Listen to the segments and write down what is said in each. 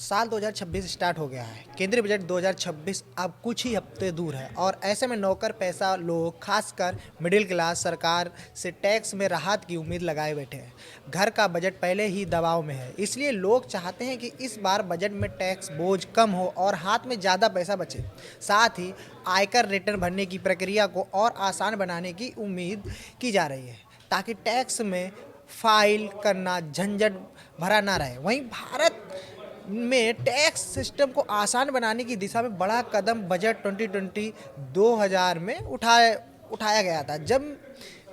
साल 2026 स्टार्ट हो गया है। केंद्रीय बजट 2026 अब कुछ ही हफ्ते दूर है और ऐसे में नौकर पैसा लोग, खासकर मिडिल क्लास, सरकार से टैक्स में राहत की उम्मीद लगाए बैठे हैं। घर का बजट पहले ही दबाव में है, इसलिए लोग चाहते हैं कि इस बार बजट में टैक्स बोझ कम हो और हाथ में ज़्यादा पैसा बचे। साथ ही आयकर रिटर्न भरने की प्रक्रिया को और आसान बनाने की उम्मीद की जा रही है, ताकि टैक्स में फाइल करना झंझट भरा ना रहे। वहीं भारत में टैक्स सिस्टम को आसान बनाने की दिशा में बड़ा कदम बजट 2020 2000 में उठाया गया था, जब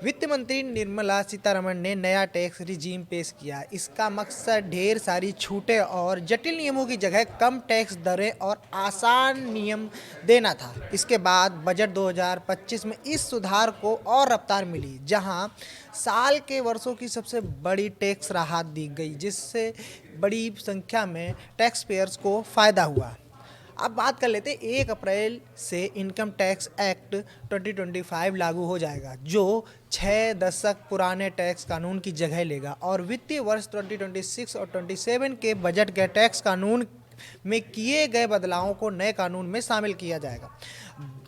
वित्त मंत्री निर्मला सीतारमण ने नया टैक्स रिजीम पेश किया। इसका मकसद ढेर सारी छूटें और जटिल नियमों की जगह कम टैक्स दरें और आसान नियम देना था। इसके बाद बजट 2025 में इस सुधार को और रफ्तार मिली, जहां साल के वर्षों की सबसे बड़ी टैक्स राहत दी गई, जिससे बड़ी संख्या में टैक्स पेयर्स को फ़ायदा हुआ। अब बात कर लेते हैं, 1 अप्रैल से इनकम टैक्स एक्ट 2025 लागू हो जाएगा, जो 6 दशक पुराने टैक्स कानून की जगह लेगा और वित्तीय वर्ष 2026 और 27 के बजट के टैक्स कानून में किए गए बदलावों को नए कानून में शामिल किया जाएगा।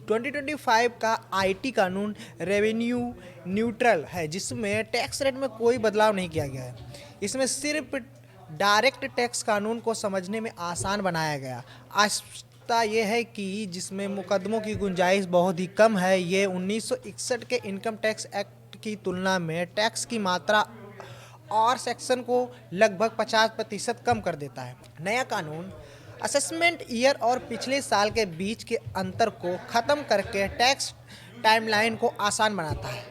2025 का आईटी कानून रेवेन्यू न्यूट्रल है, जिसमें टैक्स रेट में कोई बदलाव नहीं किया गया है। इसमें सिर्फ डायरेक्ट टैक्स कानून को समझने में आसान बनाया गया। आवश्यकता यह है कि जिसमें मुकदमों की गुंजाइश बहुत ही कम है, ये 1961 के इनकम टैक्स एक्ट की तुलना में टैक्स की मात्रा और सेक्शन को लगभग 50% कम कर देता है। नया कानून असेसमेंट ईयर और पिछले साल के बीच के अंतर को ख़त्म करके टैक्स टाइमलाइन को आसान बनाता है।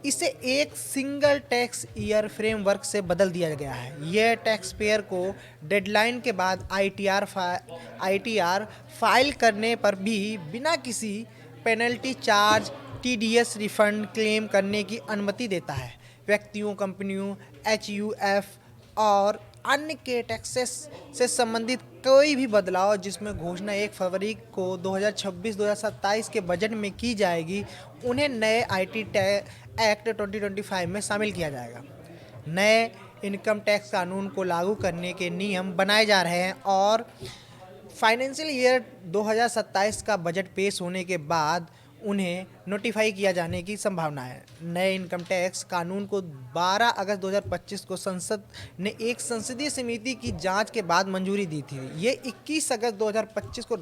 इसे एक सिंगल टैक्स ईयर फ्रेमवर्क से बदल दिया गया है। यह टैक्स पेयर को डेडलाइन के बाद आईटीआर फाइल करने पर भी बिना किसी penalty charge TDS refund claim करने की अनुमति देता है। व्यक्तियों, कंपनियों, एचयूएफ और अन्य के टैक्सेस से संबंधित कोई भी बदलाव जिसमें घोषणा 1 फरवरी को 2026-2027 के बजट में की जाएगी, उन्हें नए आईटी एक्ट 2025 में शामिल किया जाएगा। नए इनकम टैक्स कानून को लागू करने के नियम बनाए जा रहे हैं और फाइनेंशियल ईयर 2027 का बजट पेश होने के बाद उन्हें नोटिफाई किया जाने की संभावना है। नए इनकम टैक्स कानून को 12 अगस्त 2025 को संसद ने एक संसदीय समिति की जांच के बाद मंजूरी दी थी। ये 21 अगस्त 2025 को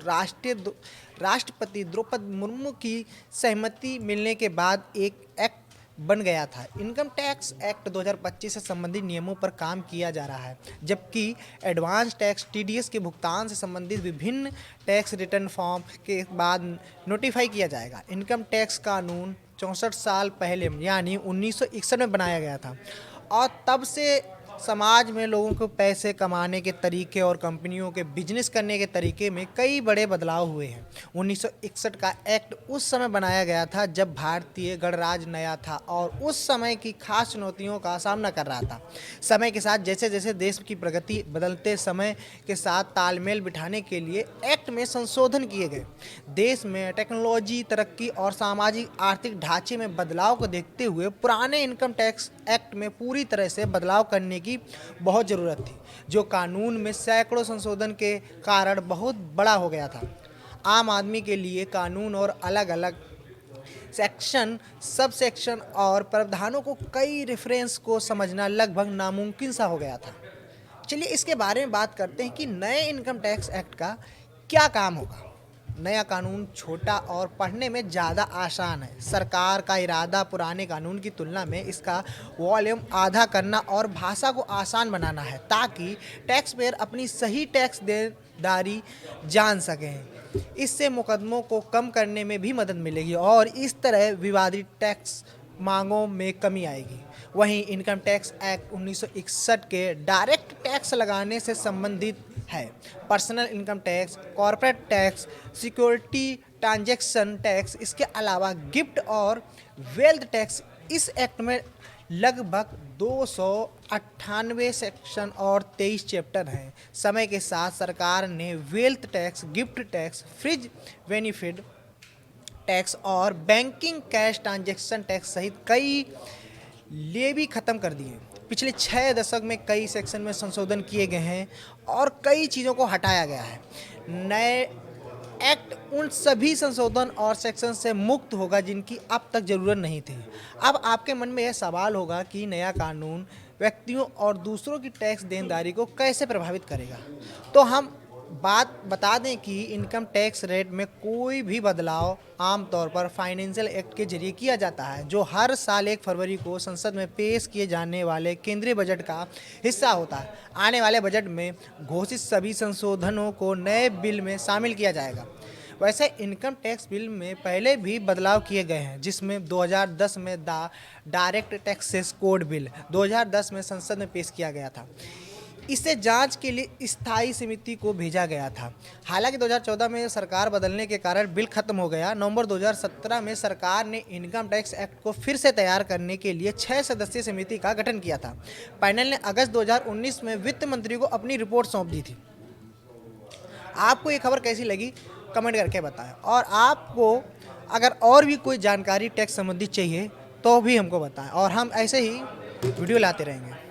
राष्ट्रपति द्रौपदी मुर्मू की सहमति मिलने के बाद एक एक्ट बन गया था। इनकम टैक्स एक्ट 2025 से संबंधित नियमों पर काम किया जा रहा है, जबकि एडवांस टैक्स टीडीएस के भुगतान से संबंधित विभिन्न टैक्स रिटर्न फॉर्म के बाद नोटिफाई किया जाएगा। इनकम टैक्स कानून 64 साल पहले यानी 1961 में बनाया गया था और तब से समाज में लोगों को पैसे कमाने के तरीके और कंपनियों के बिजनेस करने के तरीके में कई बड़े बदलाव हुए हैं। 1961 का एक्ट उस समय बनाया गया था जब भारतीय गणराज्य नया था और उस समय की खास चुनौतियों का सामना कर रहा था। समय के साथ जैसे जैसे देश की प्रगति बदलते समय के साथ तालमेल बिठाने के लिए एक्ट में संशोधन किए गए। देश में टेक्नोलॉजी, तरक्की और सामाजिक आर्थिक ढांचे में बदलाव को देखते हुए पुराने इनकम टैक्स एक्ट में पूरी तरह से बदलाव करने की बहुत ज़रूरत थी, जो कानून में सैकड़ों संशोधन के कारण बहुत बड़ा हो गया था। आम आदमी के लिए कानून और अलग अलग सेक्शन, सब सेक्शन और प्रावधानों को कई रेफरेंस को समझना लगभग नामुमकिन सा हो गया था। चलिए इसके बारे में बात करते हैं कि नए इनकम टैक्स एक्ट का क्या काम होगा। नया कानून छोटा और पढ़ने में ज़्यादा आसान है। सरकार का इरादा पुराने कानून की तुलना में इसका वॉल्यूम आधा करना और भाषा को आसान बनाना है, ताकि टैक्स पेयर अपनी सही टैक्स देनदारी जान सकें। इससे मुकदमों को कम करने में भी मदद मिलेगी और इस तरह विवादित टैक्स मांगों में कमी आएगी। वहीं इनकम टैक्स एक्ट 1961 के डायरेक्ट टैक्स लगाने से संबंधित है। Personal income tax, corporate tax, security transaction tax, इसके अलावा गिफ्ट और वेल्थ टैक्स। इस एक्ट में लगभग 298 सेक्शन और 23 चैप्टर हैं। समय के साथ सरकार ने wealth tax, gift tax, fridge benefit tax और बैंकिंग कैश ट्रांजैक्शन टैक्स सहित कई लेवी खत्म कर दिए। पिछले 6 दशक में कई सेक्शन में संशोधन किए गए हैं और कई चीज़ों को हटाया गया है। नए एक्ट उन सभी संशोधन और सेक्शन से मुक्त होगा जिनकी अब तक ज़रूरत नहीं थी। अब आपके मन में यह सवाल होगा कि नया कानून व्यक्तियों और दूसरों की टैक्स देनदारी को कैसे प्रभावित करेगा। तो हम बात बता दें कि इनकम टैक्स रेट में कोई भी बदलाव आमतौर पर फाइनेंशियल एक्ट के जरिए किया जाता है, जो हर साल 1 फरवरी को संसद में पेश किए जाने वाले केंद्रीय बजट का हिस्सा होता है। आने वाले बजट में घोषित सभी संशोधनों को नए बिल में शामिल किया जाएगा। वैसे इनकम टैक्स बिल में पहले भी बदलाव किए गए हैं, जिसमें 2010 में डायरेक्ट टैक्सेस कोड बिल 2010 में संसद में पेश किया गया था। इसे जांच के लिए स्थायी समिति को भेजा गया था। हालांकि 2014 में सरकार बदलने के कारण बिल खत्म हो गया। नवंबर 2017 में सरकार ने इनकम टैक्स एक्ट को फिर से तैयार करने के लिए 6 सदस्यीय समिति का गठन किया था। पैनल ने अगस्त 2019 में वित्त मंत्री को अपनी रिपोर्ट सौंप दी थी। आपको ये खबर कैसी लगी कमेंट करके बताएं, और आपको अगर और भी कोई जानकारी टैक्स संबंधी चाहिए तो भी हमको बताएं, और हम ऐसे ही वीडियो लाते रहेंगे।